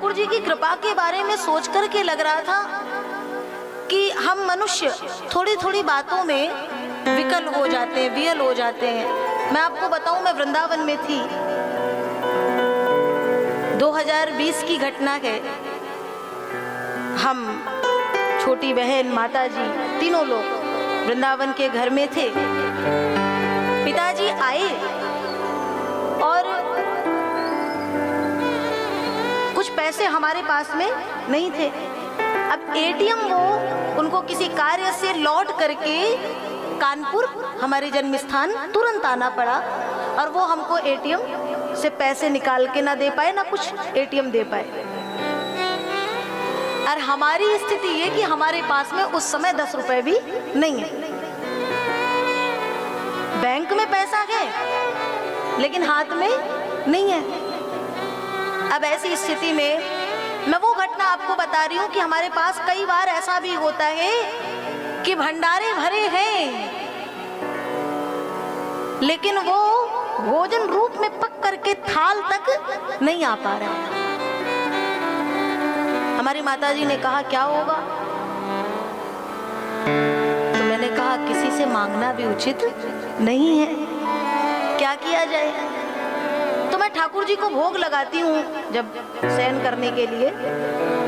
ठाकुर जी की कृपा के बारे में सोच करके लग रहा था कि हम मनुष्य थोड़ी थोड़ी बातों में विकल हो जाते हैं, वियल हो जाते हैं। मैं आपको बताऊं, मैं वृंदावन में थी, 2020 की घटना है। हम छोटी बहन, माताजी, तीनों लोग वृंदावन के घर में थे। पिताजी आए और कुछ पैसे हमारे पास में नहीं थे। अब एटीएम वो उनको किसी कार्य से लौट करके कानपुर, हमारे जन्म स्थान, तुरंत आना पड़ा और वो हमको एटीएम से पैसे निकाल के ना दे पाए, ना कुछ एटीएम दे पाए। और हमारी स्थिति ये कि हमारे पास में उस समय 10 रुपए भी नहीं है। बैंक में पैसा है लेकिन हाथ में नहीं है। अब ऐसी स्थिति में मैं वो घटना आपको बता रही हूँ कि हमारे पास कई बार ऐसा भी होता है कि भंडारे भरे हैं लेकिन वो भोजन रूप में पक करके थाल तक नहीं आ पा रहा है। हमारी माताजी ने कहा क्या होगा, तो मैंने कहा किसी से मांगना भी उचित नहीं है, क्या किया जाए। तो मैं ठाकुर जी को भोग लगाती हूँ जब शयन करने के लिए,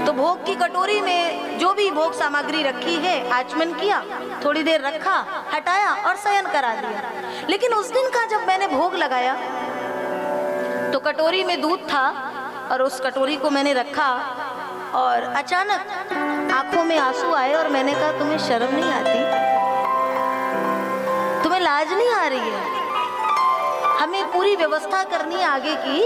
तो भोग की कटोरी में जो भी भोग सामग्री रखी है आचमन किया, थोड़ी देर रखा, हटाया और शयन करा दिया। लेकिन उस दिन का जब मैंने भोग लगाया तो कटोरी में दूध था और उस कटोरी को मैंने रखा और अचानक आंखों में आंसू आए और मैंने कहा तुम्हें शर्म नहीं आती, तुम्हें लाज नहीं आ रही है। हमें पूरी व्यवस्था करनी है आगे की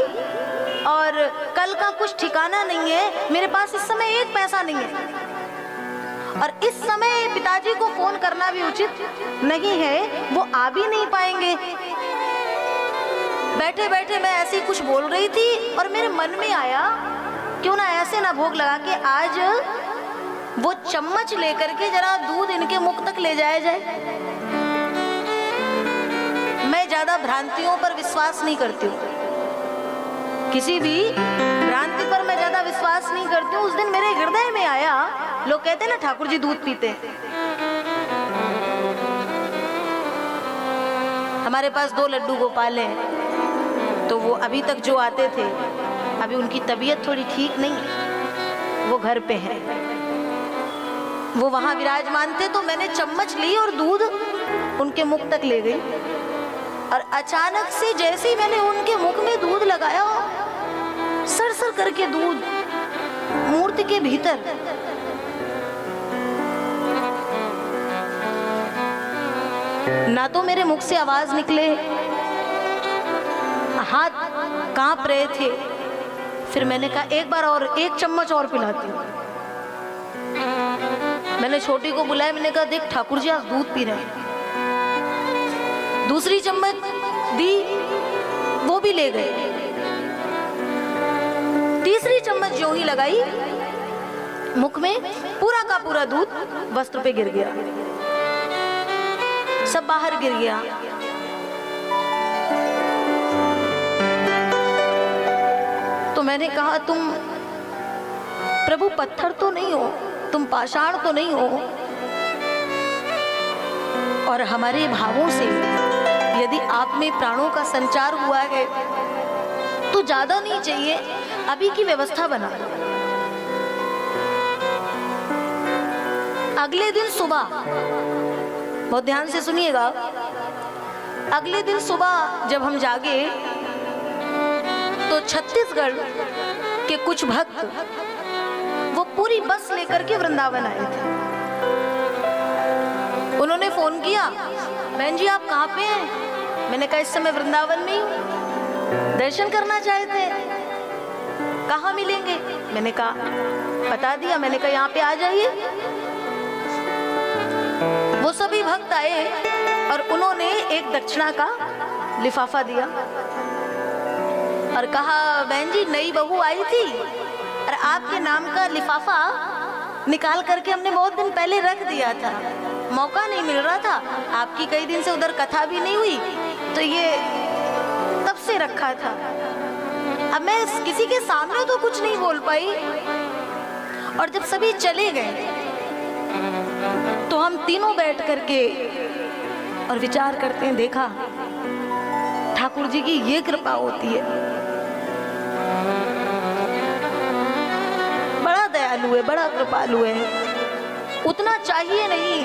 और कल का कुछ ठिकाना नहीं है, मेरे पास इस समय एक पैसा नहीं है और इस समय पिताजी को फोन करना भी उचित नहीं है, वो आ भी नहीं पाएंगे। बैठे बैठे मैं ऐसी कुछ बोल रही थी और मेरे मन में आया क्यों ना ऐसे ना भोग लगा के आज वो चम्मच लेकर के जरा दूध इनके मुख तक ले जाया जाए। मैं ज्यादा भ्रांतियों पर विश्वास नहीं करती हूँ, किसी भी भ्रांति पर मैं ज्यादा विश्वास नहीं करती हूँ। उस दिन मेरे हृदय में आया, लोग कहते हैं ना ठाकुर जी दूध पीते हैं, हमारे पास 2 लड्डू गोपाल हैं, तो वो अभी तक जो आते थे अभी उनकी तबीयत थोड़ी ठीक नहीं है, वो घर पे है, वो वहां विराजमान थे। तो मैंने चम्मच ली और दूध उनके मुख तक ले गई और अचानक से जैसे ही मैंने उनके मुख में दूध लगाया, सरसर करके दूध मूर्ति के भीतर ना तो मेरे मुख से आवाज निकले, हाथ कांप रहे थे। फिर मैंने कहा एक बार और, एक चम्मच और पिलाती हूँ। मैंने छोटी को बुलाया, मैंने कहा देख ठाकुर जी आज दूध पी रहे हैं। दूसरी चम्मच दी, वो भी ले गए। तीसरी चम्मच जो ही लगाई मुख में, पूरा का पूरा दूध वस्त्र पे गिर गया, सब बाहर गिर गया। तो मैंने कहा तुम प्रभु पत्थर तो नहीं हो, तुम पाषाण तो नहीं हो, और हमारे भावों से यदि आप में प्राणों का संचार हुआ है तो ज्यादा नहीं चाहिए, अभी की व्यवस्था बना दो। अगले दिन सुबह, बहुत ध्यान से सुनिएगा, अगले दिन सुबह जब हम जागे तो छत्तीसगढ़ के कुछ भक्त वो पूरी बस लेकर के वृंदावन आए थे। उन्होंने फोन किया, बहन जी आप कहाँ पे हैं? मैंने कहा इस समय वृंदावन में ही, दर्शन करना चाहते हैं, कहाँ मिलेंगे? मैंने कहा बता दिया, मैंने कहा यहाँ पे आ जाइए। वो सभी भक्त आए और उन्होंने एक दक्षिणा का लिफाफा दिया और कहा बहन जी नई बहू आई थी और आपके नाम का लिफाफा निकाल करके हमने बहुत दिन पहले रख दिया था, मौका नहीं मिल रहा था, आपकी कई दिन से उधर कथा भी नहीं हुई तो ये तब से रखा था, अब मैं किसी के सामने तो कुछ नहीं बोल पाई। और जब सभी चले गए तो हम तीनों बैठ करके और विचार करते हैं, देखा ठाकुर जी की ये कृपा होती है, बड़ा दयालु है, बड़ा कृपालु है। उतना चाहिए नहीं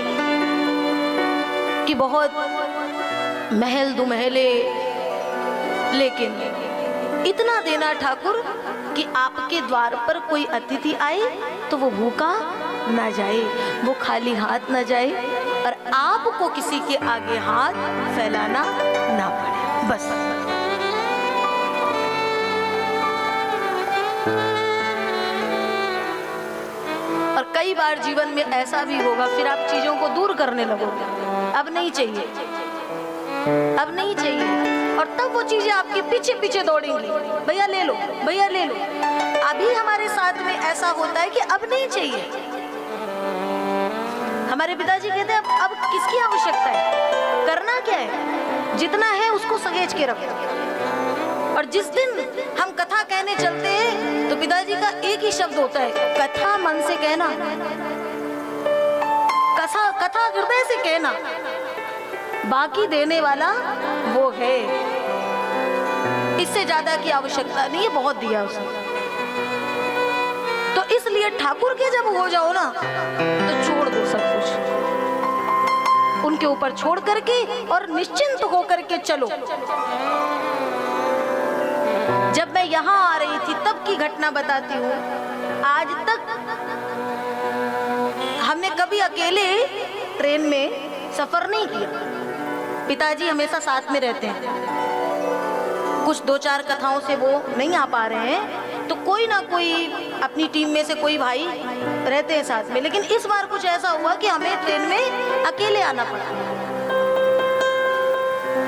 कि बहुत महल दो महले, लेकिन इतना देना ठाकुर कि आपके द्वार पर कोई अतिथि आए तो वो भूखा ना जाए, वो खाली हाथ ना जाए, और आपको किसी के आगे हाथ फैलाना ना पड़े, बस। और कई बार जीवन में ऐसा भी होगा, फिर आप चीजों को दूर करने लगोगे, अब नहीं चाहिए, अब नहीं चाहिए, और तब वो चीजें आपके पीछे पीछे दौड़ेंगी, भैया ले लो, भैया ले लो। अभी हमारे साथ में ऐसा होता है कि अब नहीं चाहिए। हमारे पिताजी कहते हैं अब किसकी आवश्यकता है, करना क्या है, जितना है उसको सहेज के रखो। और जिस दिन हम कथा कहने चलते हैं तो पिताजी का एक ही शब्द होता है, कथा मन से कहना, कथा हृदय से कहना, बाकी देने वाला वो है। इससे ज्यादा की आवश्यकता नहीं है, बहुत दिया उसने। तो इसलिए ठाकुर के जब हो जाओ ना तो छोड़ दो सब कुछ, उनके ऊपर छोड़ करके और निश्चिंत होकर के चलो। जब मैं यहाँ आ रही थी तब की घटना बताती हूँ। आज तक हमने कभी अकेले ट्रेन में सफर नहीं किया, पिताजी हमेशा साथ में रहते हैं। कुछ 2-4 कथाओं से वो नहीं आ पा रहे हैं तो कोई ना कोई अपनी टीम में से कोई भाई रहते हैं साथ में, लेकिन इस बार कुछ ऐसा हुआ कि हमें ट्रेन में अकेले आना पड़ा।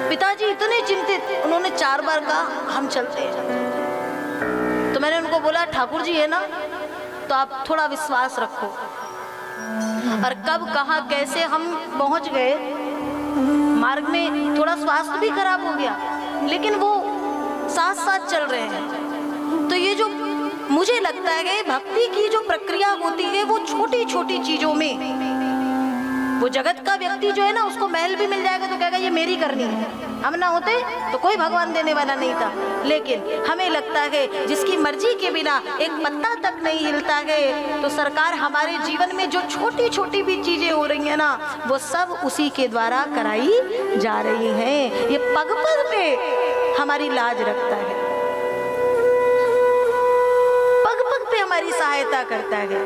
पिताजी इतने चिंतित, उन्होंने 4 बार कहा हम चलते हैं। तो मैंने उनको बोला ठाकुर जी है ना, तो आप थोड़ा विश्वास रखो। और कब कहाँ कैसे हम पहुंच गए, मार्ग में थोड़ा स्वास्थ्य भी खराब हो गया, लेकिन वो साथ साथ चल रहे हैं। तो ये जो मुझे लगता है कि भक्ति की जो प्रक्रिया होती है वो छोटी छोटी चीजों में, वो जगत का व्यक्ति जो है ना उसको महल भी मिल जाएगा तो कहेगा ये मेरी करनी है, हम ना होते तो कोई भगवान देने वाला नहीं था। लेकिन हमें लगता है जिसकी मर्जी के बिना एक पत्ता तक नहीं हिलता है, तो सरकार हमारे जीवन में जो छोटी छोटी भी चीजें हो रही है ना वो सब उसी के द्वारा कराई जा रही हैं। ये पग पग पे हमारी लाज रखता है, पग पग पे हमारी सहायता करता है।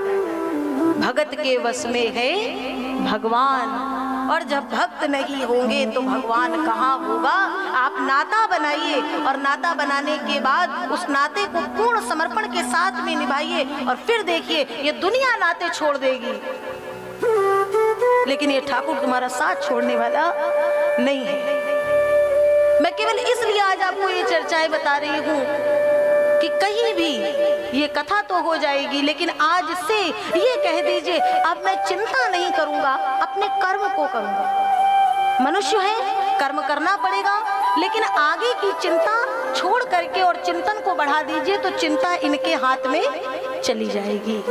भगत के वश में है भगवान, और जब भक्त नहीं होंगे तो भगवान कहाँ होगा। आप नाता बनाइए और नाता बनाने के बाद उस नाते को पूर्ण समर्पण के साथ में निभाइए, और फिर देखिए ये दुनिया नाते छोड़ देगी, लेकिन ये ठाकुर तुम्हारा साथ छोड़ने वाला नहीं है। मैं केवल इसलिए आज आपको ये चर्चाएं बता रही हूँ कि कहीं भी ये कथा तो हो जाएगी, लेकिन आज से ये कह दीजिए अब मैं चिंता नहीं करूंगा, अपने कर्म को करूंगा। मनुष्य है, कर्म करना पड़ेगा, लेकिन आगे की चिंता छोड़ करके और चिंतन को बढ़ा दीजिए तो चिंता इनके हाथ में चली जाएगी।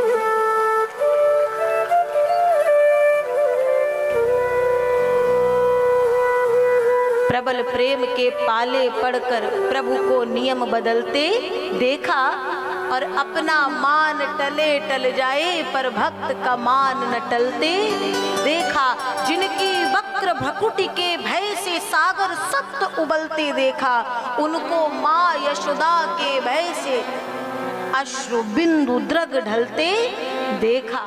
प्रबल प्रेम के पाले पड़कर प्रभु को नियम बदलते देखा, और अपना मान टले टल जाए पर भक्त का मान न टलते देखा। जिनकी वक्र भ्रकुटी के भय से सागर सप्त उबलते देखा, उनको माँ यशोदा के भय से अश्रु बिंदु द्रग ढलते देखा।